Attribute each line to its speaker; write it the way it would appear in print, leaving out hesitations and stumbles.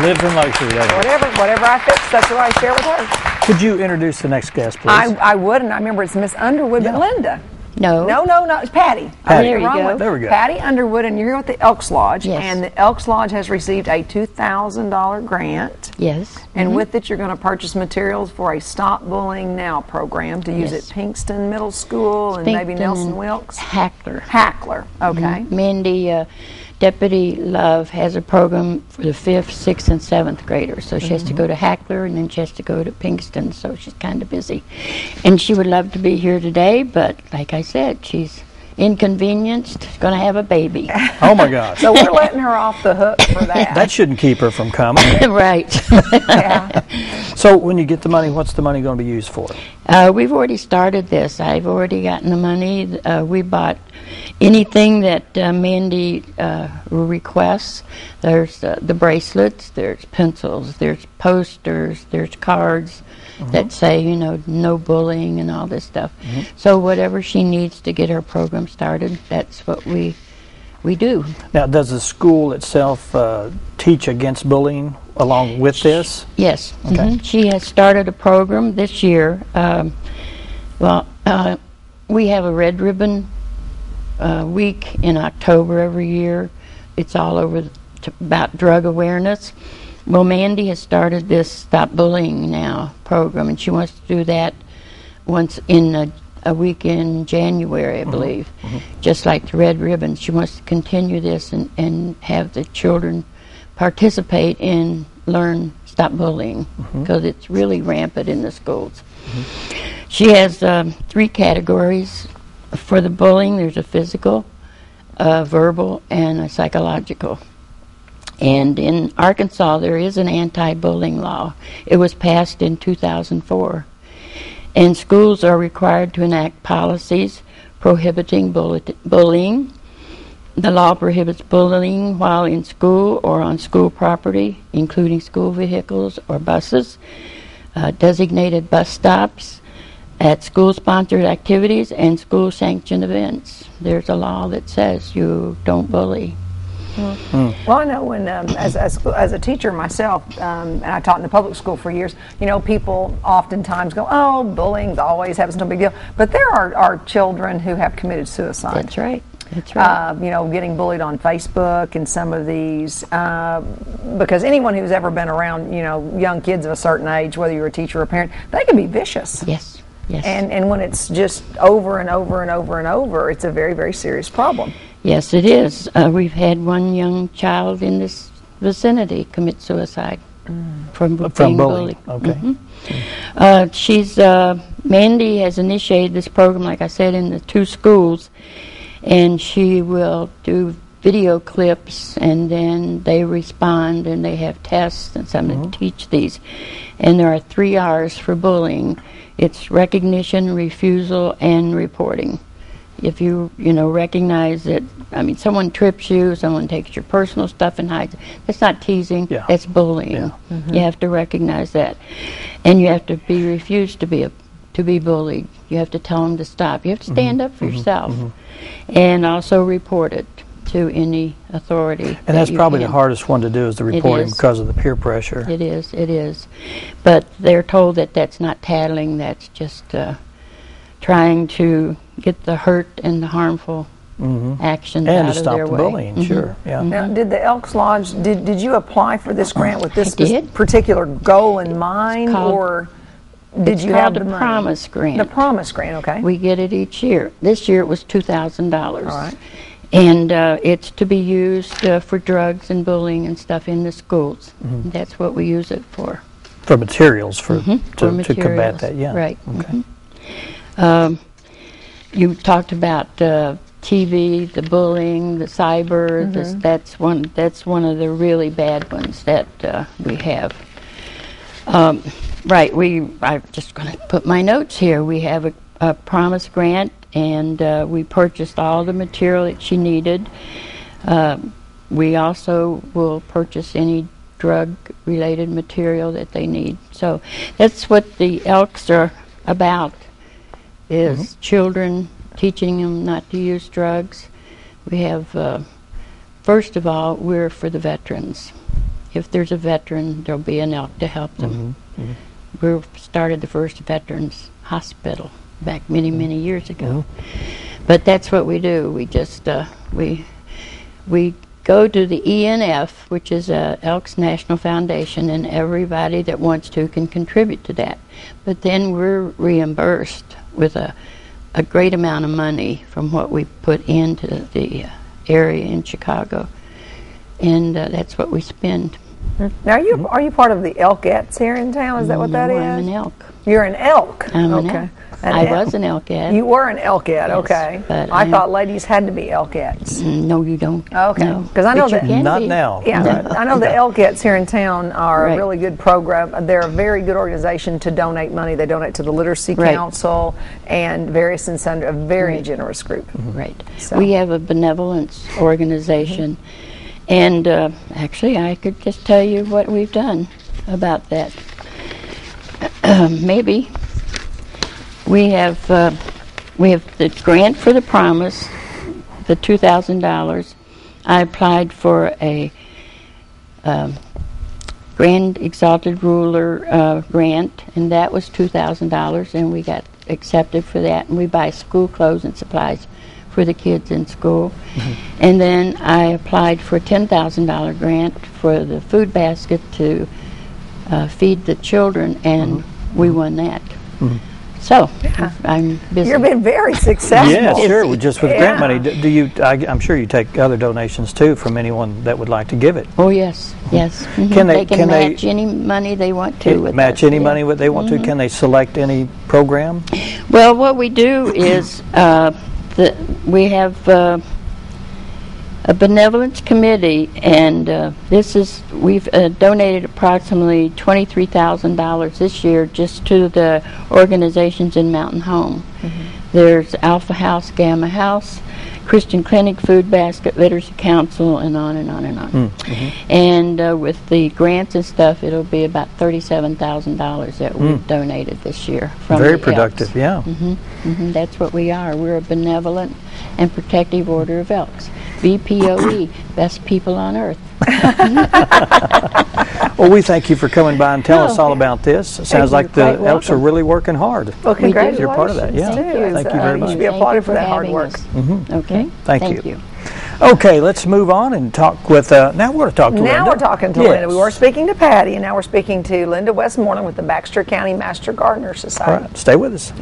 Speaker 1: Lives in luxury, doesn't it?
Speaker 2: Whatever I fix, that's what I share with her.
Speaker 1: Could you introduce the next guest, please?
Speaker 2: I would, and I remember it's Miss Underwood, but Linda.
Speaker 3: No,
Speaker 2: it's Patty.
Speaker 1: Patty.
Speaker 3: There you go.
Speaker 1: There we go.
Speaker 2: Patty Underwood, and you're here at the Elks Lodge,
Speaker 3: Yes.
Speaker 2: and the Elks Lodge has received a $2,000 grant.
Speaker 3: Yes.
Speaker 2: And with it, you're going to purchase materials for a Stop Bullying Now program to use at Pinkston Middle School and maybe Nelson Wilkes.
Speaker 3: Hackler.
Speaker 2: Hackler, okay.
Speaker 3: Mandy, Deputy Love has a program for the 5th, 6th, and 7th graders. So she has to go to Hackler, and then she has to go to Pinkston, so she's kind of busy. And she would love to be here today, but like I said, she's inconvenienced, going to have a baby.
Speaker 1: Oh my gosh.
Speaker 2: So we're letting her off the hook for that.
Speaker 1: That shouldn't keep her from coming.
Speaker 3: Right.
Speaker 2: Yeah.
Speaker 1: So when you get the money, what's the money going to be used for?
Speaker 3: We've already started this. I've already gotten the money. We bought anything that Mandy requests. There's the bracelets, there's pencils, there's posters, there's cards that say, you know, no bullying and all this stuff. So whatever she needs to get her program started, that's what we do.
Speaker 1: Now, does the school itself teach against bullying along with this?
Speaker 3: Yes.
Speaker 1: Okay.
Speaker 3: She has started a program this year. We have a Red Ribbon week in October every year. It's all over about drug awareness. Well, Mandy has started this Stop Bullying Now program, and she wants to do that once in a week in January, I believe, just like the Red Ribbon. She wants to continue this and have the children participate in learn stop bullying, because it's really rampant in the schools. She has 3 categories for the bullying. There's a physical, a verbal, and a psychological. And in Arkansas, there is an anti-bullying law. It was passed in 2004. And schools are required to enact policies prohibiting bullying. The law prohibits bullying while in school or on school property, including school vehicles or buses, designated bus stops, at school-sponsored activities and school-sanctioned events. There's a law that says you don't bully.
Speaker 2: Well, I know when, as a teacher myself, and I taught in the public school for years, you know, people oftentimes go, oh, bullying always happens, no big deal. But there are children who have committed suicide.
Speaker 3: That's right. That's right.
Speaker 2: You know, getting bullied on Facebook and some of these, because anyone who's ever been around, you know, young kids of a certain age, whether you're a teacher or a parent, they can be vicious.
Speaker 3: Yes. Yes.
Speaker 2: And when it's just over and over and over and over, it's a very, very serious problem.
Speaker 3: Yes, it is. We've had one young child in this vicinity commit suicide from being bullied.
Speaker 1: Okay.
Speaker 3: Mandy has initiated this program, like I said, in the 2 schools, and she will do video clips, and then they respond, and they have tests and something to teach these. And there are 3 R's for bullying. It's recognition, refusal, and reporting. If you recognize that, I mean, someone trips you, someone takes your personal stuff and hides it, that's not teasing, that's bullying.
Speaker 1: Yeah.
Speaker 3: You have to recognize that. And you have to be refused to be bullied. You have to tell them to stop. You have to stand up for yourself. And also report it to any authority.
Speaker 1: And that's probably the hardest one to do, is the reporting, because of the peer pressure.
Speaker 3: It is. But they're told that that's not tattling, that's just trying to get the hurt and the harmful actions out of their way.
Speaker 1: And to stop the bullying, sure. Yeah.
Speaker 2: Now, did the Elks Lodge, did you apply for this grant with this
Speaker 3: I did.
Speaker 2: particular goal in mind, or did you have the money?
Speaker 3: It's called the Promise Grant.
Speaker 2: The Promise Grant, okay.
Speaker 3: We get it each year. This year it was $2,000.
Speaker 2: All right.
Speaker 3: And it's to be used for drugs and bullying and stuff in the schools. That's what we use it for.
Speaker 1: For materials, to
Speaker 3: materials.
Speaker 1: combat that, yeah.
Speaker 3: Right.
Speaker 1: Okay.
Speaker 3: You talked about TV, the bullying, the cyber. That's one of the really bad ones that we have. Right. I'm just going to put my notes here. We have a Promise Grant, and we purchased all the material that she needed. We also will purchase any drug-related material that they need. So that's what the Elks are about, is children, teaching them not to use drugs. We have, first of all, we're for the veterans. if there's a veteran, there'll be an elk to help them. We started the first veterans hospital back many, many years ago. But that's what we do. We just we go to the ENF, which is Elks National Foundation, and everybody that wants to can contribute to that. But then we're reimbursed with a great amount of money from what we put into the area in Chicago, and that's what we spend.
Speaker 2: Now, are you part of the Elkettes here in town? Is that what that is?
Speaker 3: I'm an elk.
Speaker 2: You're an elk.
Speaker 3: I'm
Speaker 2: okay.
Speaker 3: an elk. I was an elkette.
Speaker 2: You were an Elkette,
Speaker 3: Yes,
Speaker 2: okay.
Speaker 3: but
Speaker 2: I thought ladies had to be Elkettes.
Speaker 3: No, you don't.
Speaker 2: Okay,
Speaker 3: No.
Speaker 2: because I know
Speaker 3: But you
Speaker 2: that.
Speaker 3: can
Speaker 1: Not
Speaker 3: be.
Speaker 1: now.
Speaker 2: Yeah, I know the Elkettes here in town are a
Speaker 3: Right.
Speaker 2: really good program. They're a very good organization to donate money. They donate to the Literacy
Speaker 3: Right.
Speaker 2: Council and various and sundry, a very
Speaker 3: Right.
Speaker 2: generous group.
Speaker 3: Right.
Speaker 2: So-
Speaker 3: We have a benevolence organization, and actually I could just tell you what we've done about that. Maybe we have the grant for the promise, the $2,000. I applied for a Grand Exalted Ruler grant, and that was $2,000, and we got accepted for that. And we buy school clothes and supplies for the kids in school. And then I applied for a $10,000 grant for the food basket to feed the children, and we won that. So I'm busy.
Speaker 2: You've been very successful.
Speaker 1: Yeah, sure. Just with
Speaker 2: Yeah.
Speaker 1: grant money, do you? I'm sure you take other donations too from anyone that would like to give it.
Speaker 3: Oh yes, yes.
Speaker 1: Can they-
Speaker 3: can
Speaker 1: can they-
Speaker 3: match any money they want to with
Speaker 1: Match
Speaker 3: us,
Speaker 1: any
Speaker 3: yeah.
Speaker 1: money what they want to? Can they select any program?
Speaker 3: Well, what we do is we have a benevolence committee, and we've donated approximately $23,000 this year just to the organizations in Mountain Home. There's Alpha House, Gamma House, Christian Clinic, Food Basket, Literacy Council, and on and on and on. And with the grants and stuff, it'll be about $37,000 that we've donated this year from
Speaker 1: Very
Speaker 3: the
Speaker 1: productive,
Speaker 3: Elks.
Speaker 1: yeah.
Speaker 3: That's what we are. We're a benevolent and protective order of Elks. BPOE, best people on earth.
Speaker 1: Well, we thank you for coming by and telling us all about this. It sounds like
Speaker 3: You're
Speaker 1: the
Speaker 3: quite
Speaker 1: Elks are
Speaker 3: welcome.
Speaker 1: really working hard.
Speaker 2: Well,
Speaker 3: We do.
Speaker 2: congratulations.
Speaker 1: You're part of that, yeah.
Speaker 3: Thank you.
Speaker 1: Thank you very
Speaker 2: You
Speaker 1: much.
Speaker 2: should be
Speaker 3: Thank
Speaker 2: applauded
Speaker 3: you
Speaker 2: for that hard
Speaker 3: having
Speaker 2: work.
Speaker 3: us. Okay.
Speaker 1: Thank you.
Speaker 3: you.
Speaker 1: Okay, let's move on and talk with. Now we're going to talk to Linda.
Speaker 2: Now we're talking to
Speaker 1: Yes.
Speaker 2: Linda. We were speaking to Patty, and now we're speaking to Linda Westmoreland with the Baxter County Master Gardener
Speaker 1: All
Speaker 2: Society.
Speaker 1: right, stay with us.